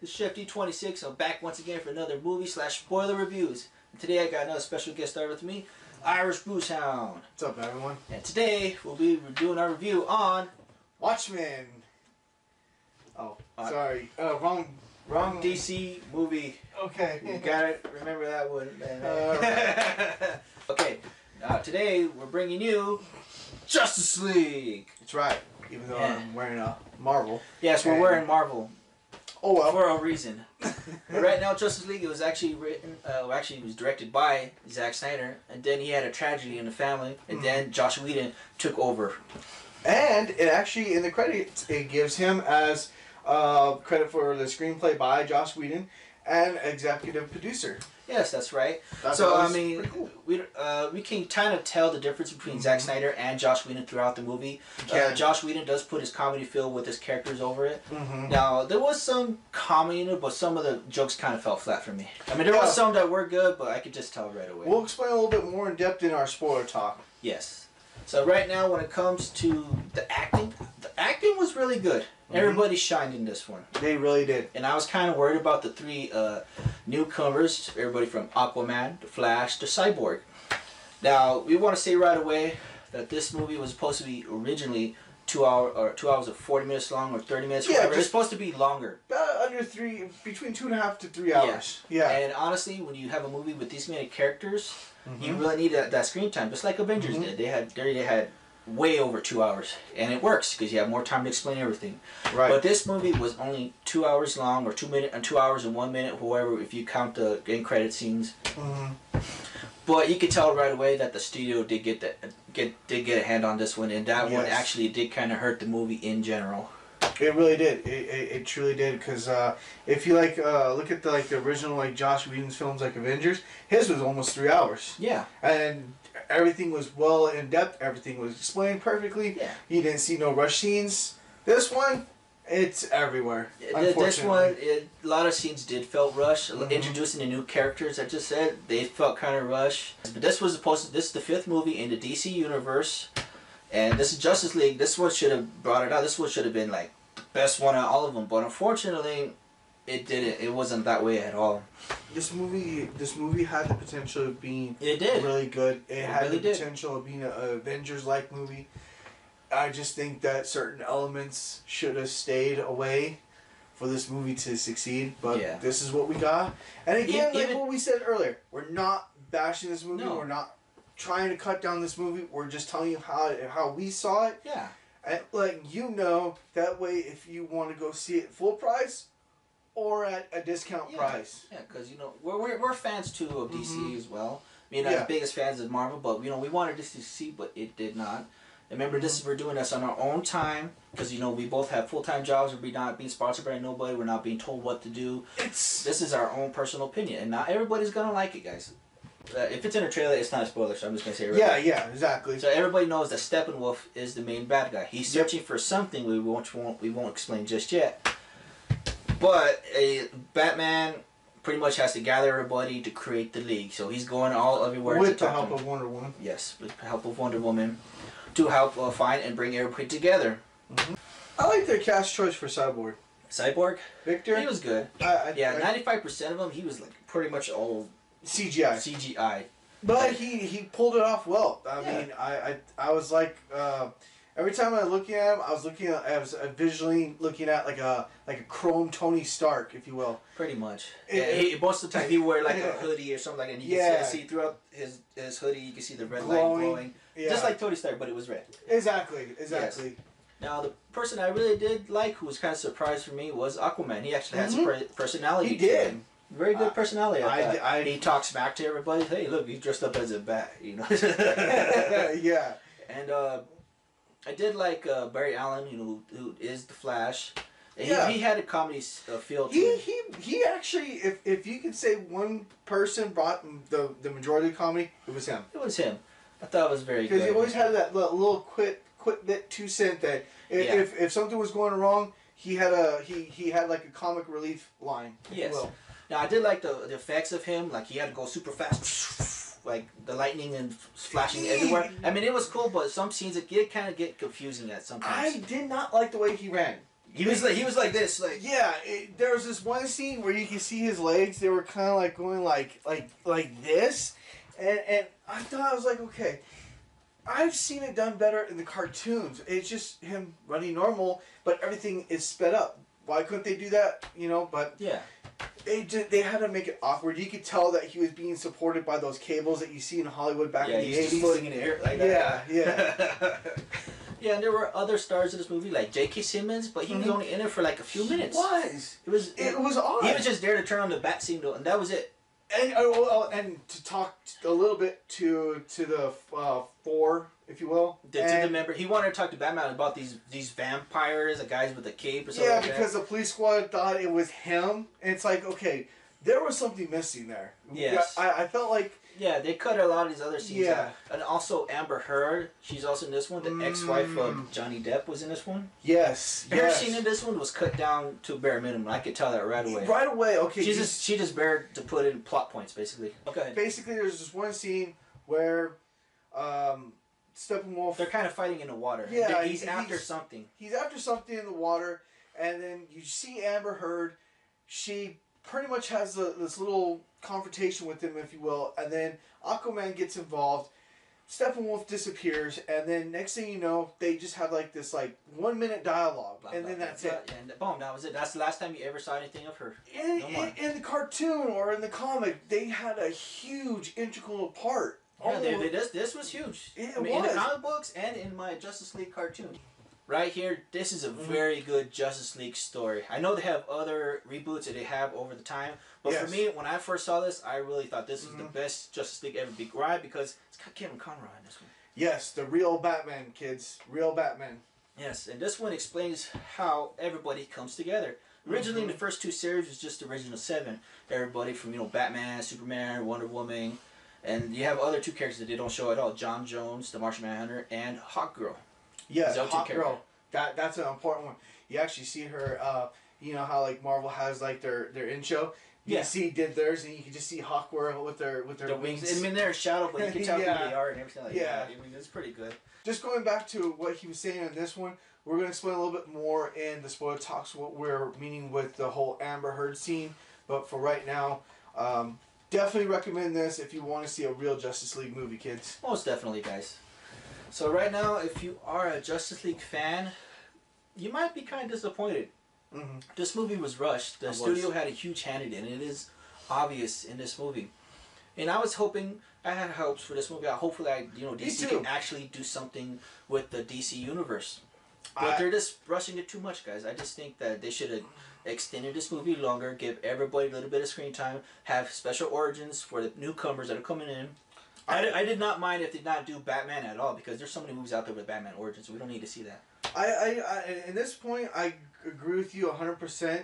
This is ChefD26. I'm back once again for another movie / spoiler reviews. And today I got another special guest star with me, Irish Bruce Hound. What's up, everyone? And today we'll be doing our review on Watchmen. Oh, sorry. Wrong DC movie. Okay. You gotta remember that one, man. Okay. Today we're bringing you Justice League. That's right. Even though I'm wearing a Marvel. Yes, we're wearing Marvel. Oh well. For a reason. But right now, Justice League, it was actually written, it was directed by Zack Snyder, and then he had a tragedy in the family, and then Joss Whedon took over. And it actually, in the credits, it gives him as credit for the screenplay by Joss Whedon and executive producer. Yes, that's right. That's so I mean, cool. we can kind of tell the difference between Zack Snyder and Joss Whedon throughout the movie. Joss Whedon does put his comedy feel with his characters over it. Now there was some comedy in it, but some of the jokes kind of fell flat for me. I mean, there was some that were good, but I could just tell right away. We'll explain a little bit more in depth in our spoiler talk. Yes. So right now, when it comes to the acting was really good. Everybody shined in this one. They really did. And I was kind of worried about the three newcomers, everybody from Aquaman, The Flash, to Cyborg. Now, we want to say right away that this movie was supposed to be originally 2 hours or 40 minutes long or 30 minutes. Yeah, it's supposed to be longer. About between 2.5 to 3 hours. Yeah. And honestly, when you have a movie with these many characters, you really need that screen time, just like Avengers did. They had way over 2 hours, and it works because you have more time to explain everything. Right. But this movie was only 2 hours long, or 2 hours and 1 minute, whoever, if you count the end credit scenes. But you could tell right away that the studio did get a hand on this one, and that one actually did kind of hurt the movie in general. It really did. It truly did. Because if you look at the original Joss Whedon's films like Avengers, his was almost 3 hours. Yeah. And everything was well in depth. Everything was explained perfectly. Yeah. You didn't see no rush scenes. This one, it's everywhere. This one, a lot of scenes did felt rushed. Introducing the new characters, I just said, they felt kind of rushed. But this was this is the 5th movie in the DC universe, and this is Justice League. This one should have brought it out. This one should have been like the best one out of all of them. But unfortunately, it didn't. It wasn't that way at all. This movie had the potential of being really good. It had the potential of being an Avengers-like movie. I just think that certain elements should have stayed away for this movie to succeed. But this is what we got. And again, like what we said earlier, we're not bashing this movie. No. We're not trying to cut down this movie. We're just telling you how we saw it. Yeah. And that way, if you want to go see it full price or at a discount price. Yeah, because we're fans too of DC as well. I mean, not as big as fans of Marvel, but we wanted this to see, but it did not. Remember, we're doing this on our own time because we both have full-time jobs. We're not being sponsored by nobody. We're not being told what to do. This is our own personal opinion, and not everybody's gonna like it, guys. If it's in a trailer, it's not a spoiler, so I'm just gonna say it right now. Yeah, exactly. So everybody knows that Steppenwolf is the main bad guy. He's searching for something we won't explain just yet. But Batman pretty much has to gather everybody to create the League. So he's going everywhere with the help of Wonder Woman. Yes, with the help of Wonder Woman to help find and bring everybody together. I like their cast choice for Cyborg. Cyborg? Victor? He was good. 95% of him, he was pretty much all CGI. But he pulled it off well. I mean, I was like, every time I look at him, I was visually looking at like a chrome Tony Stark, if you will. Pretty much. Most of the time he wore like a hoodie or something like that. And you can see throughout his hoodie, you can see the red light glowing. Yeah. Just like Tony Stark, but it was red. Exactly. Yes. Now, the person I really did like, who was kind of surprised for me, was Aquaman. He actually has a personality. He did. Very good personality. He talks back to everybody. Hey, look, he's dressed up as a bat. Yeah. And I did like Barry Allen, who is the Flash. He had a comedy feel to him. He actually, if you could say one person brought the majority of comedy, it was him. It was him. I thought it was very good. Because he always had that little quick bit 2 cent that if something was going wrong, he had like a comic relief line. Yes. Now I did like the effects of him. Like he had to go super fast, like the lightning and flashing everywhere. I mean, it was cool, but some scenes it kind of get confusing at sometimes. I did not like the way he ran. He was like this, like yeah. There was this one scene where you can see his legs. They were kind of like going like this, and I thought I was like, okay, I've seen it done better in the cartoons. It's just him running normal, but everything is sped up. Why couldn't they do that? You know, but yeah. They had to make it awkward. You could tell that he was being supported by those cables that you see in Hollywood back in the 80s. Just floating in the air like that. Yeah. Yeah, and there were other stars in this movie like J.K. Simmons, but he was only in it for like a few minutes. It was odd. He was just there to turn on the bat signal, and that was it. And to talk a little bit to the four, if you will. To the member, he wanted to talk to Batman about these vampires, the guys with the cape or something. Yeah, because the police squad thought it was him, and it's like, okay, there was something missing there. Yes. I felt like... Yeah, they cut a lot of these other scenes out. And also Amber Heard, she's also in this one. The ex-wife of Johnny Depp was in this one. Yes. Her scene in this one was cut down to a bare minimum. I could tell that right away. Right away, okay. She just bared to put in plot points, basically. Go ahead. Basically, there's this one scene where Steppenwolf... They're kind of fighting in the water. Yeah. He's after something. He's after something in the water, and then you see Amber Heard. She pretty much has this little confrontation with him, if you will, and then Aquaman gets involved. Steppenwolf disappears, and then next thing you know, they just have like this 1 minute dialogue, and then that's it. And boom, that was it. That's the last time you ever saw anything of her. In the cartoon or in the comic, they had a huge integral part. Yeah, this was huge. In the comic books and in my Justice League cartoon. Right here, this is a very good Justice League story. I know they have other reboots that they have over the time, but for me, when I first saw this, I really thought this was the best Justice League ever. Why? Because it's got Kevin Conroy in this one. Yes, the real Batman, kids. Real Batman. Yes, and this one explains how everybody comes together. Originally, in the first two series, it was just the original 7. Everybody from, Batman, Superman, Wonder Woman, and you have other 2 characters that they don't show at all. John Jones, the Martian Manhunter, and Hawkgirl. Yeah, Hawkgirl. That's an important one. You actually see her. You know how Marvel has their intro. DC did theirs, and you can just see Hawkgirl with their wings. I mean, they're a shadow, but you can tell who they are and everything like that. I mean, it's pretty good. Just going back to what he was saying in this one, we're going to explain a little bit more in the spoiler talks what we're meaning with the whole Amber Heard scene. But for right now, definitely recommend this if you want to see a real Justice League movie, kids. Most definitely, guys. So right now, if you are a Justice League fan, you might be kind of disappointed. This movie was rushed. The studio had a huge hand in it, and it is obvious in this movie. And I was hoping, I had hopes for this movie. Hopefully, DC can actually do something with the DC universe. But they're just rushing it too much, guys. I just think that they should have extended this movie longer, give everybody a little bit of screen time, have special origins for the newcomers that are coming in. I did not mind if they did not do Batman at all, because there's so many movies out there with Batman origins, so we don't need to see that. At this point, I agree with you 100%,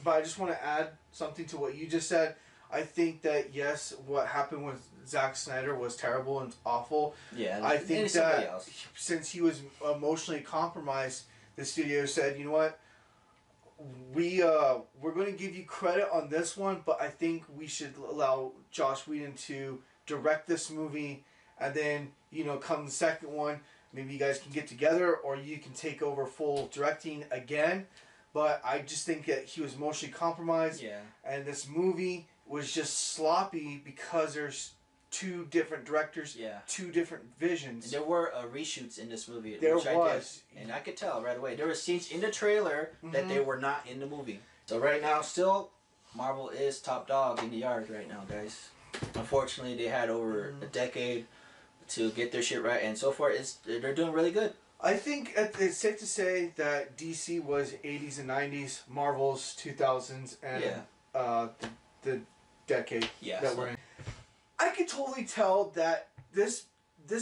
but I just want to add something to what you just said. I think that, yes, what happened with Zack Snyder was terrible and awful. Yeah, I think that since he was emotionally compromised, the studio said, you know what, we're going to give you credit on this one, but I think we should allow Joss Whedon to direct this movie, and then come the second one, maybe you guys can get together, or you can take over full directing again. But I just think that he was emotionally compromised, and this movie was just sloppy because there's 2 different directors, 2 different visions. And there were reshoots in this movie. There was, and I could tell right away. There were scenes in the trailer that they were not in the movie. So right now, still, Marvel is top dog in the yard right now, guys. Unfortunately, they had over a decade to get their shit right, and so far they're doing really good. I think it's safe to say that DC was 80s and 90s, Marvel's 2000s, and the decade that we're in. I could totally tell that this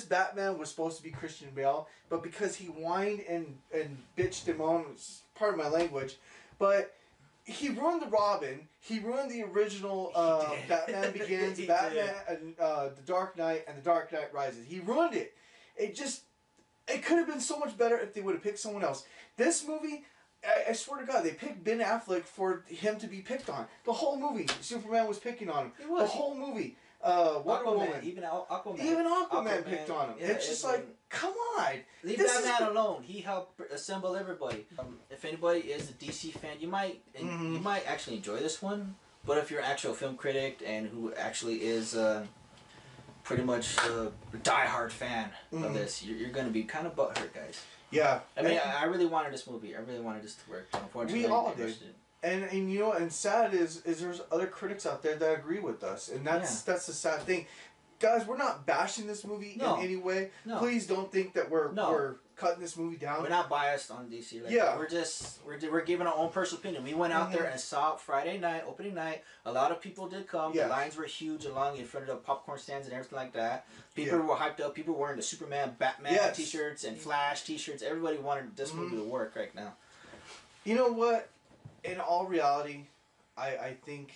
Batman was supposed to be Christian Bale, but because he whined and bitched him on, it's part of my language, but he ruined the Robin. He ruined the original Batman Begins, Batman, The Dark Knight, and The Dark Knight Rises. He ruined it. It could have been so much better if they would have picked someone else. This movie, I swear to God, they picked Ben Affleck for him to be picked on. The whole movie, Superman was picking on him. It was. The whole movie. Wonder Woman. Even Aquaman. Even Aquaman picked on him. Yeah, it's just like, come on. Leave that man alone. He helped assemble everybody. If anybody is a DC fan, you might actually enjoy this one. But if you're an actual film critic and who actually is pretty much a diehard fan of this, you're going to be kind of butthurt, guys. Yeah. I mean, I really wanted this movie. I really wanted this to work. Unfortunately, we all did. And you know, and sad is there's other critics out there that agree with us, and that's the sad thing. Guys, we're not bashing this movie in any way. No. Please don't think that we're cutting this movie down. We're not biased on DC. We're giving our own personal opinion. We went out there and saw it Friday night, opening night. A lot of people did come. The lines were huge along in front of the popcorn stands and everything like that. People were hyped up. People were wearing the Superman, Batman T-shirts and Flash T-shirts. Everybody wanted this movie to work right now. You know what? In all reality, I think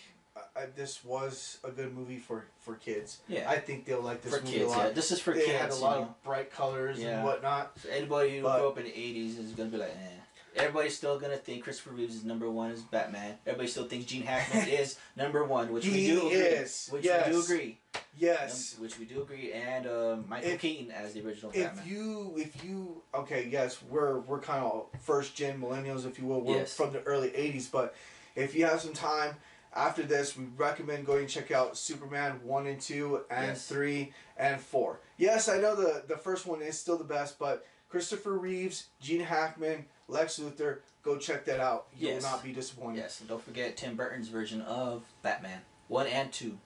this was a good movie for kids. Yeah. I think they'll like this movie a lot. Yeah. This is for kids. It had a lot of bright colors and whatnot. So anybody who grew up in the 80s is going to be like, eh. Everybody's still going to think Christopher Reeves is #1 as Batman. Everybody still thinks Gene Hackman is #1, which we do agree. Yes. Which we do agree. And Michael Keaton as the original Batman. Okay, yes, we're kind of first gen millennials, if you will. We're from the early 80s, but if you have some time after this, we recommend going and check out Superman 1 and 2 and 3 and 4. Yes, I know the first one is still the best, but Christopher Reeves, Gene Hackman, Lex Luthor, go check that out. You will not be disappointed. Yes, and don't forget Tim Burton's version of Batman 1 and 2.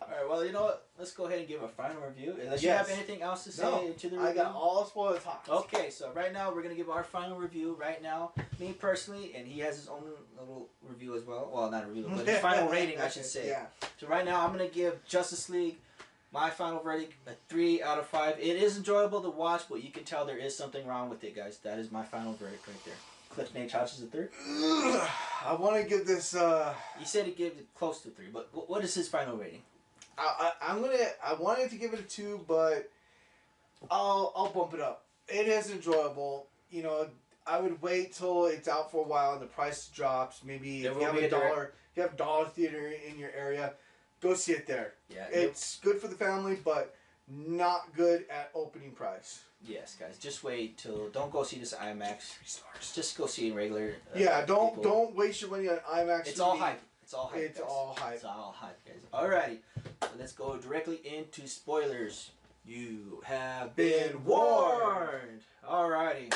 Alright, well, you know what? Let's go ahead and give a final review. Unless you have anything else to say to the review. I got all spoiler talk. Okay, so right now we're going to give our final review right now. Me personally, and he has his own little review as well. Well, not a review, but his final rating, I should say. Yeah. So right now I'm going to give Justice League, my final verdict, a 3 out of 5. It is enjoyable to watch, but you can tell there is something wrong with it, guys. That is my final verdict right there. Cliff Nate House is a 3. I want to give this... He said he gave it close to 3, but what is his final rating? I wanted to give it a 2, but I'll bump it up. It is enjoyable. You know, I would wait till it's out for a while and the price drops. Maybe if you have a dollar theater in your area, go see it there. Yeah, it's good for the family, but not good at opening price. Yes, guys, just wait till. Don't go see this IMAX. 3 stars. Just go see it in regular. Don't waste your money on IMAX. It's all hype. It's all hype. It's all hype. It's all hype, guys. Alrighty, so let's go directly into spoilers. You have been warned. Alrighty.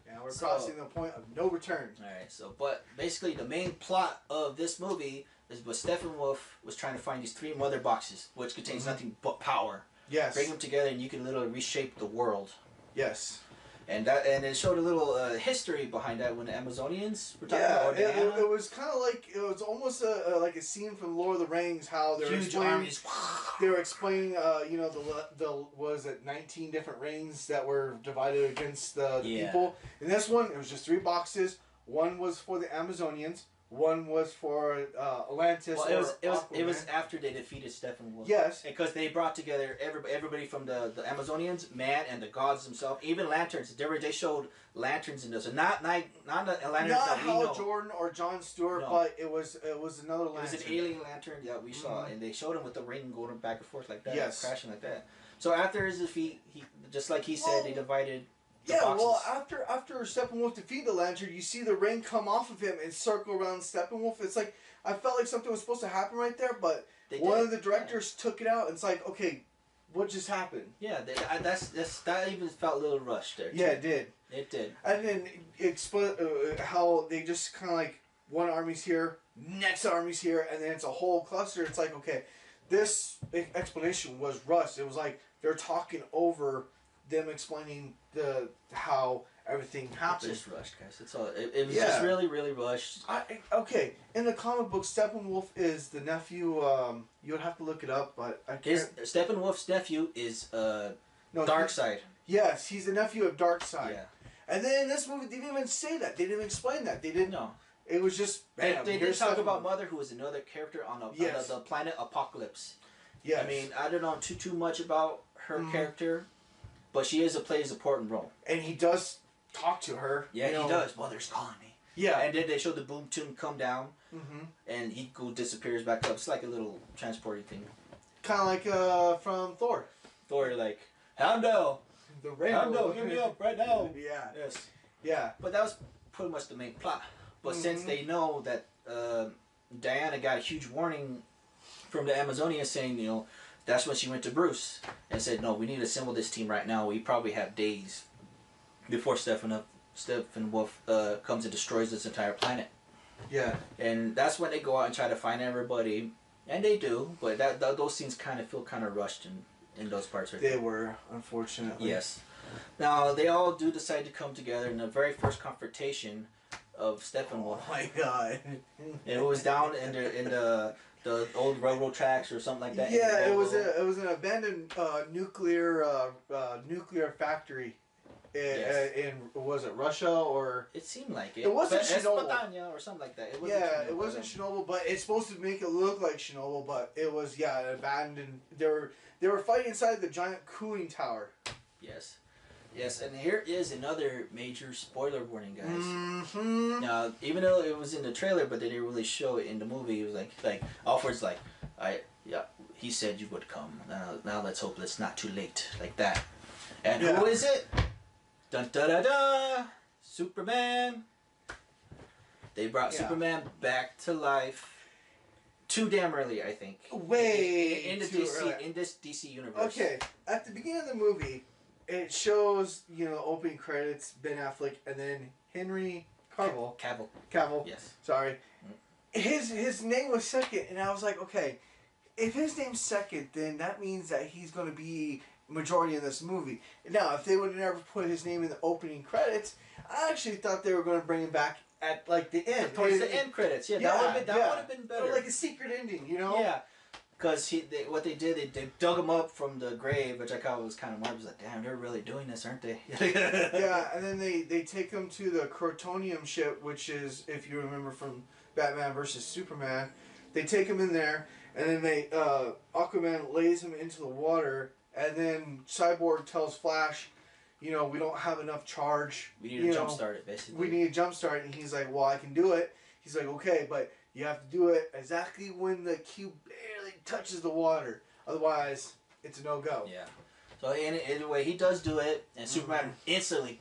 Now we're crossing the point of no return. Alright, but basically the main plot of this movie is what Steppenwolf was trying to find these 3 mother boxes, which contains nothing but power. Yes. Bring them together and you can literally reshape the world. Yes. And it showed a little history behind that when the Amazonians were talking about Diana. It was kind of like, it was almost like a scene from Lord of the Rings, how they were explaining, was it 19 different rings that were divided against the people. In this one, it was just 3 boxes. One was for the Amazonians. One was for Atlantis. Well, it was after they defeated Steppenwolf. Yes, because they brought together everybody from the Amazonians, man, and the gods themselves. Even lanterns. They showed lanterns in this, and not the lanterns that we know. Not Hal Jordan or Jon Stewart, but it was another lantern. It was an alien lantern that we saw, and they showed him with the ring going back and forth like that, crashing like that. So after his defeat, just like he said, they divided. After Steppenwolf defeated the Lantern, you see the ring come off of him and circle around Steppenwolf. It's like, I felt like something was supposed to happen right there, but one of the directors took it out, and it's like, okay, what just happened? Yeah, that even felt a little rushed there. Yeah, it did. It did. And then how they just kind of like, one army's here, next army's here, and then it's a whole cluster. It's like, okay, this explanation was rushed. It was like they're talking over them explaining how everything happened. Just rushed, guys. It's all. It was just really, really rushed. Okay, in the comic book, Steppenwolf is the nephew. You would have to look it up, but I can't. Steppenwolf's nephew is Darkseid. Yes, he's the nephew of Darkseid. Yeah. And then in this movie, they didn't even say that. They didn't even explain that. They didn't. No. It was just. Bam, they did talk about Mother, who was another character on the planet Apocalypse. Yes. I mean, I don't know too much about her character. But she plays an important role. And he does talk to her. Yeah, he does. Mother's calling me. Yeah. And then they show the boom tune come down, and he disappears back up. It's like a little transporting thing. Kind of like from Thor. Thor, like, Houndel! The rainbow. Houndel, give me up right now! Yeah. Yes. Yeah. But that was pretty much the main plot. But since they know that Diana got a huge warning from the Amazonians saying, you know, that's when she went to Bruce and said, no, we need to assemble this team right now. We probably have days before Steppenwolf comes and destroys this entire planet. Yeah. And that's when they go out and try to find everybody. And they do, but those scenes kind of feel kind of rushed in those parts right They were, unfortunately. Yes. Now, they all do decide to come together in the very first confrontation of Steppenwolf. Oh my god. It was down in the old railroad tracks or something like that. Yeah, it was an abandoned nuclear factory in was it Russia or? It seemed like it. It wasn't Chernobyl or something like that. It wasn't Chernobyl, but it's supposed to make it look like Chernobyl. But it was an abandoned. They were fighting inside the giant cooling tower. Yes. Yes, and here is another major spoiler warning, guys. Mm-hmm. Now, even though it was in the trailer, but they didn't really show it in the movie, it was like Alfred's like, he said you would come. Now let's hope it's not too late, like that. And who is it? Dun da da da! Superman. They brought Superman back to life. Too damn early, I think. Way in the too DC early. In this DC universe. Okay, at the beginning of the movie, it shows opening credits, Ben Affleck, and then Henry Cavill. Cavill. Yes. Sorry. His name was second, and I was like, okay, if his name's second, then that means that he's going to be majority in this movie. Now, if they would have never put his name in the opening credits, I actually thought they were going to bring him back at like the end. Towards the end credits. Yeah, that would have been better. Or like a secret ending, Yeah. Because what they did, they dug him up from the grave, which I thought was kind of marvelous. Like, damn, they're really doing this, aren't they? Yeah, and then they take him to the Crotonium ship, which is, if you remember from Batman vs. Superman, they take him in there, and then Aquaman lays him into the water, and then Cyborg tells Flash, we don't have enough charge. We need to jumpstart it, basically. We need to jumpstart it, and he's like, well, I can do it. He's like, okay, but you have to do it exactly when the cube barely touches the water. Otherwise, it's a no-go. Yeah. So anyway, he does do it, and Superman instantly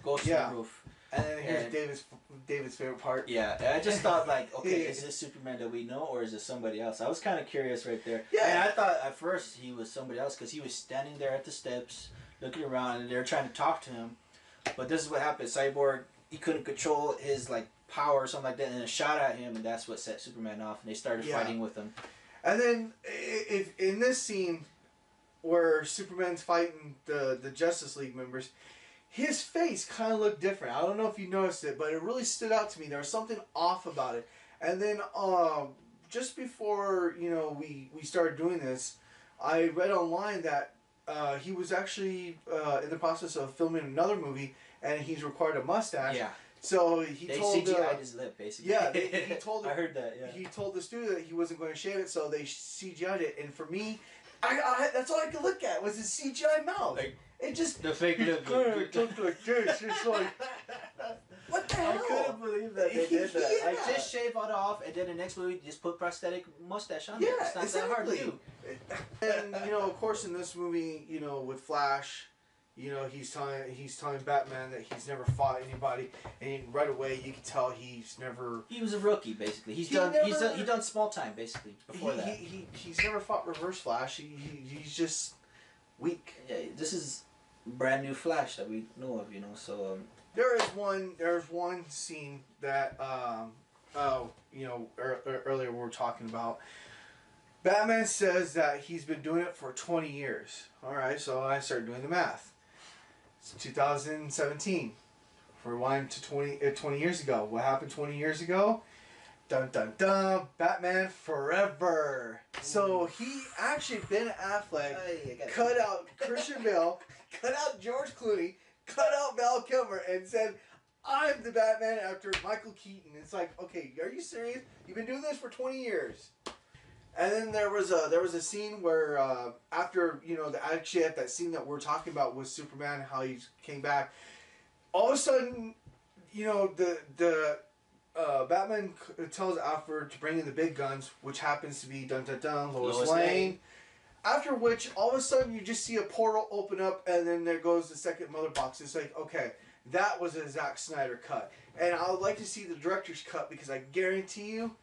goes to the roof. And then here's David's favorite part. Yeah, and I just thought, like, okay, is this Superman that we know, or is this somebody else? I was kind of curious right there. Yeah. And I thought at first he was somebody else, because he was standing there at the steps, looking around, and they were trying to talk to him. But this is what happened. Cyborg, he couldn't control his, like, power or something like that, and then shot at him, and that's what set Superman off, and they started fighting with him. And then, if in this scene where Superman's fighting the Justice League members, his face kind of looked different. I don't know if you noticed it, but it really stood out to me. There was something off about it. And then, just before we started doing this, I read online that he was actually in the process of filming another movie, and he's required a mustache. Yeah. So they CGI'd his lip, basically. Yeah, he told. I heard that. Yeah. He told the studio that he wasn't going to shave it, so they CGI'd it. And for me, I that's all I could look at was his CGI mouth. Like, it just the fake lip. Looked like this. It's like, what the hell? I couldn't believe that they did that. Yeah. Like, just shave it off, and then the next movie just put prosthetic mustache on there. It's not that hard to do. And of course, in this movie, with Flash. He's telling Batman that he's never fought anybody, and right away you can tell he's never. He was a rookie, basically. He's done small time, basically. Before that, he's never fought Reverse Flash. He's just weak. Yeah, this is brand new Flash that we know of, So there's one scene that earlier we were talking about. Batman says that he's been doing it for 20 years. All right, so I started doing the math. It's 2017. Rewind to 20 years ago. What happened 20 years ago? Dun dun dun. Batman Forever. So he actually, Ben Affleck, cut out Christian Bale, cut out George Clooney, cut out Val Kilmer, and said, I'm the Batman after Michael Keaton. It's like, okay, are you serious? You've been doing this for 20 years. And then there was a scene where after actually at that scene that we're talking about with Superman, how he came back, all of a sudden you know, the Batman tells Alfred to bring in the big guns, which happens to be Lois Lane. After which, all of a sudden, you just see a portal open up, and then there goes the second mother box. It's like, okay, that was a Zack Snyder cut. And I would like to see the director's cut, because I guarantee you,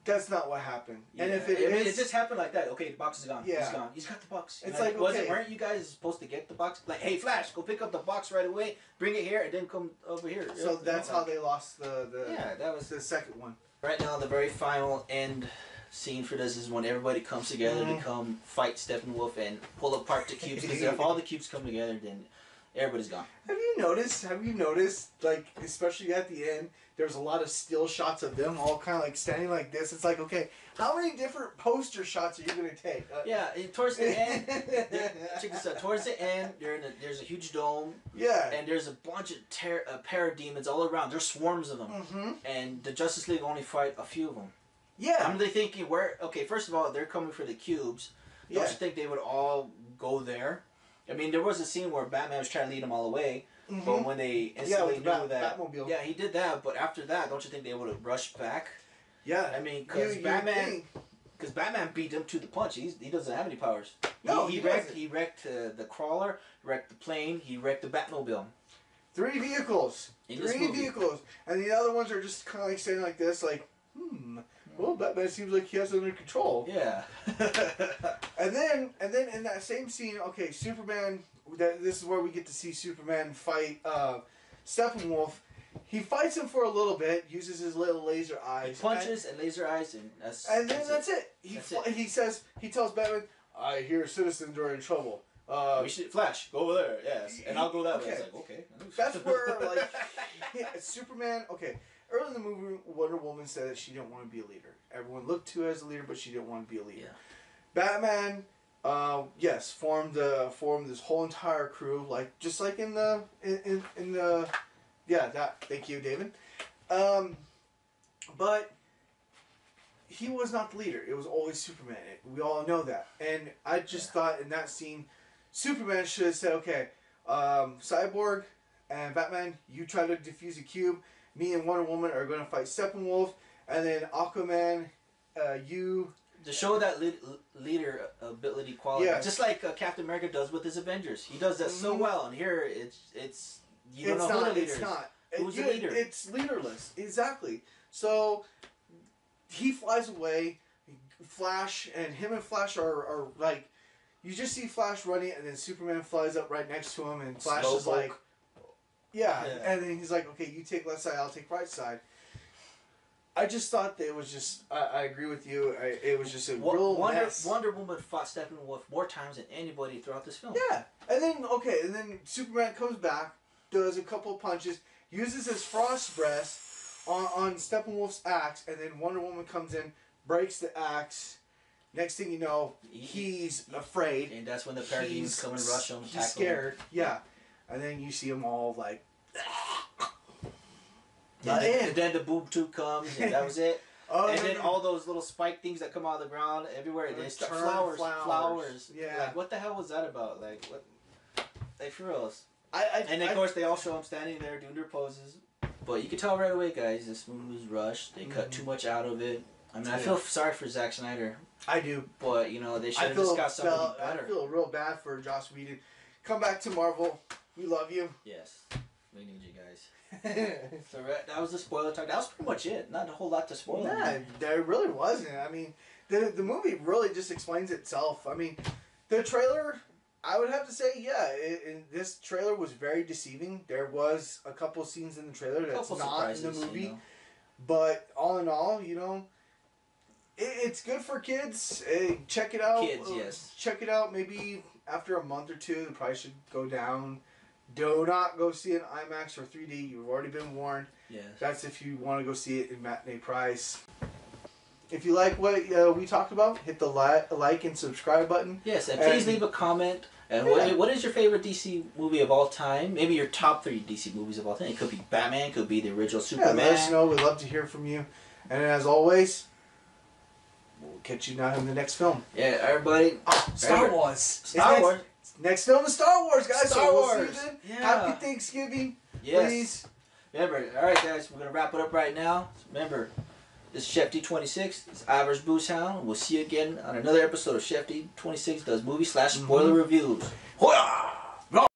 that's not what happened. Yeah. And if it just happened like that. Okay, the box is gone. Yeah. He's gone. He's got the box. It's like, okay. Weren't you guys supposed to get the box? Like, hey, Flash, go pick up the box right away, bring it here, and then come over here. So that's how they lost the yeah, that was the second one. Right now, the very final end scene for this is when everybody comes together to come fight Steppenwolf and pull apart the cubes. Because if all the cubes come together, then everybody's gone. Have you noticed, like, especially at the end, there's a lot of still shots of them all kind of like standing like this. It's like, okay, how many different poster shots are you going to take? Yeah, towards the end, check this out. Towards the end, there's a huge dome. Yeah. And there's a bunch of parademons all around. There's swarms of them. Mm-hmm. And the Justice League only fight a few of them. Yeah. I'm thinking, okay, first of all, they're coming for the cubes. Don't you think they would all go there? I mean, there was a scene where Batman was trying to lead them all away, but when they instantly knew that... Batmobile. Yeah, he did that, but after that, don't you think they would have rushed back? Yeah. I mean, because Batman beat him to the punch. He doesn't have any powers. No, he wrecked the crawler, wrecked the plane, he wrecked the Batmobile. 3 vehicles. 3 vehicles. And the other ones are just kind of like standing like this, like, well, Batman seems like he has it under control. Yeah. and then in that same scene, okay, Superman. This is where we get to see Superman fight Steppenwolf. He fights him for a little bit, uses his little laser eyes. He punches and laser eyes, and that's it. He tells Batman, "I hear citizens are in trouble. We should Flash, go over there, yes, and I'll go that way." It's like, okay. That's where Superman. Okay. Early in the movie, Wonder Woman said that she didn't want to be a leader. Everyone looked to her as a leader, but she didn't want to be a leader. Yeah. Batman, yes, formed this whole entire crew, just like in the thank you, David. But he was not the leader. It was always Superman. We all know that. And I just thought in that scene, Superman should have said, okay, Cyborg and Batman, you try to defuse a cube. Me and Wonder Woman are going to fight Steppenwolf, and then Aquaman, you... To show that leader ability quality, just like Captain America does with his Avengers. He does that so well, and here it's you don't know who the leader is. Who's the leader? It's leaderless, exactly. So he flies away. Flash and Flash are like, you just see Flash running, and then Superman flies up right next to him, and Flash is like. Yeah, and then he's like, okay, you take left side, I'll take right side. I just thought that it was just, I agree with you, it was just a real mess. Wonder Woman fought Steppenwolf more times than anybody throughout this film. Yeah, and then Superman comes back, does a couple of punches, uses his frost breath on Steppenwolf's axe, and then Wonder Woman comes in, breaks the axe. Next thing you know, he's afraid. And that's when the parademons come and rush him. He's scared, yeah. And then you see them all like... And then the boob tube comes, and that was it. Then all those little spike things that come out of the ground everywhere. They start flowers. Yeah. Like, what the hell was that about? Like, what? Like, for real. And of course, they all show them standing there doing their poses. But you can tell right away, guys, this movie was rushed. They cut too much out of it. I mean, I feel sorry for Zack Snyder. I do. But, they should have just got something better. I feel real bad for Joss Whedon. Come back to Marvel. We love you. Yes. We need you guys. So that was the spoiler talk. That was pretty much it. Not a whole lot to spoil. Yeah, there really wasn't. I mean, the movie really just explains itself. I mean, the trailer, I would have to say, this trailer was very deceiving. There was a couple scenes in the trailer that's not in the movie. But all in all, it's good for kids. Check it out. Kids, yes. Check it out. Maybe after a month or two, the price should go down. Do not go see it in IMAX or 3D. You've already been warned. Yes. That's if you want to go see it in matinee price. If you like what we talked about, hit the like and subscribe button. Yes, and please leave a comment. And what is your favorite DC movie of all time? Maybe your top 3 DC movies of all time. It could be Batman. It could be the original Superman. Let us know. We'd love to hear from you. And as always, we'll catch you now in the next film. Yeah, everybody. Star Wars. Star Wars. Next film is Star Wars, guys. Star Wars. We'll see you then. Happy Thanksgiving. Yes. Please. Remember, all right, guys, we're gonna wrap it up right now. Remember, this is ChefD26. This is Ivar's Booze Hound. We'll see you again on another episode of ChefD26 does movie / spoiler reviews. Hoya!